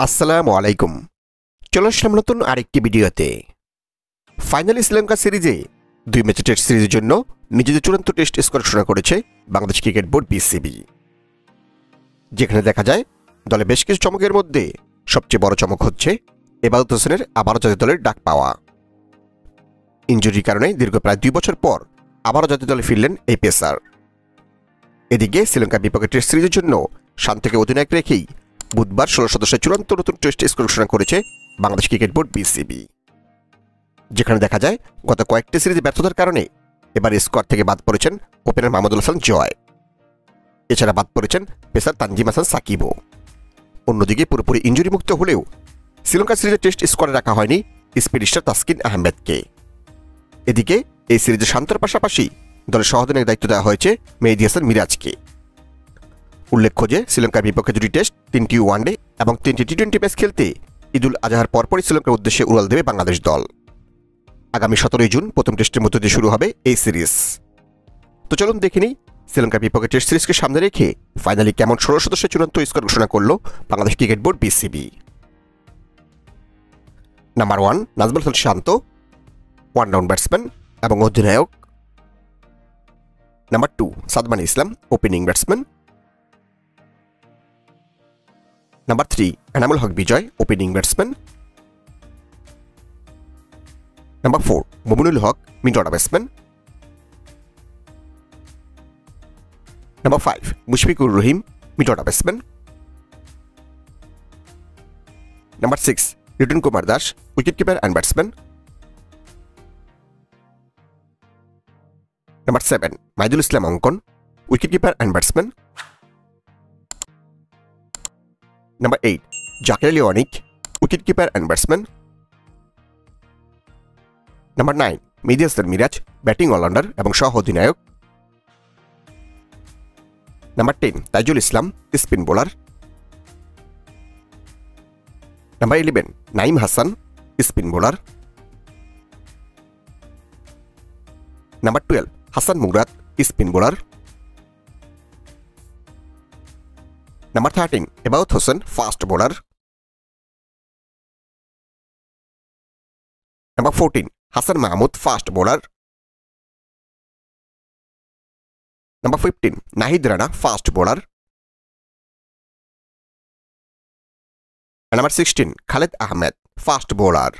আসসালামু আলাইকুম। চলে আসলাম নতুন আরেকটি ভিডিওতে। ফাইনালি শ্রীলঙ্কা সিরিজে 2 ম্যাচের টেস্ট সিরিজের জন্য নিজেদের চূড়ান্ত টেস্ট স্কোয়াড ঘোষণা করেছে বাংলাদেশ ক্রিকেট বোর্ড বিসিবি। যেখানে দেখা যায় দলে বেশ কিছু চমকের মধ্যে সবচেয়ে বড় চমক হচ্ছে এবাদত হোসেনের আবারও জাতীয় দলের ডাক পাওয়া। ইনজুরির কারণে দীর্ঘ প্রায় 2 বছর পর আবারও জাতীয় দলে ফিরলেন এই পেসার। এদিকে শ্রীলঙ্কার বিপক্ষে টেস্ট সিরিজের জন্য শান্তকে অধিনায়ক রেখেই বুধবার 16 সদস্যের চূড়ান্ত নতুন টেস্ট স্কোয়াড ঘোষণা করেছে বাংলাদেশ ক্রিকেট বোর্ড বিসিবি। যেখানে দেখা যায় গত কয়েকটি সিরিজে ব্যর্থতার কারণে এবার স্কোয়াড থেকে বাদ পড়েছেন ওপেনার মাহমুদুল হাসান জয়। এছাড়া বাদ পড়েছেন পেসার তানজিম হাসান সাকিবও। অন্যদিকে পুরোপুরি ইনজুরি মুক্ত হলেও শ্রীলঙ্কা সিরিজের টেস্ট স্কোয়াডে রাখা হয়নি স্পিন স্টার তাসকিন আহমেদকে। এদিকে এই সিরিজে শান্তর পাশাপাশি দলের সহঅধিনায়কের দায়িত্ব দেওয়া হয়েছে মেহেদী হাসান মিরাজকে। উল্লেখ্য যে শ্রীলঙ্কার বিপক্ষে 2টি টেস্ট, 3টি ওয়ানডে এবং 3টি টি-20 ম্যাচ খেলতে ঈদুল আজহার পরপরই শ্রীলঙ্কার উদ্দেশ্যে উড়াল দেবে বাংলাদেশ দল। আগামী 17 জুন প্রথম টেস্টের মধ্য দিয়ে শুরু হবে এই সিরিজ। তো চলুন দেখে নিই শ্রীলঙ্কার বিপক্ষে টেস্ট সিরিজকে সামনে রেখে ফাইনালি কেমন 16 সদস্যের চূড়ান্ত স্কোয়াড ঘোষণা করল Bangladesh cricket board BCB. Number 1 Nazmul Hasan Shanto, one down batsman এবং অধিনায়ক। Number 2 Sadman Islam, opening batsman. Number 3 Enamul Haque Bijoy, opening batsman. Number 4 Mominul Haque, mid order batsman. Number 5 Mushfiqur Rahim, mid order batsman. Number 6 Liton Kumar Das, wicket keeper and batsman. Number 7 Mahidul Islam Ankon, wicket keeper and batsman. Number 8 Jaker Ali Anik, wicket keeper and batsman. Number 9 Mehidy Hasan Miraz, batting allrounder এবং সহ অধিনায়ক। Number 10 Taijul Islam, spin bowler. Number 11 Naim Hasan, spin bowler. Number 12 Hasan Murad, spin bowler. Number 13 Ebadot Hossain, fast bowler. Number 14 Hasan Mahmud, fast bowler. Number 15 Nahid Rana, fast bowler. Number 16 Khaled Ahmed, fast bowler.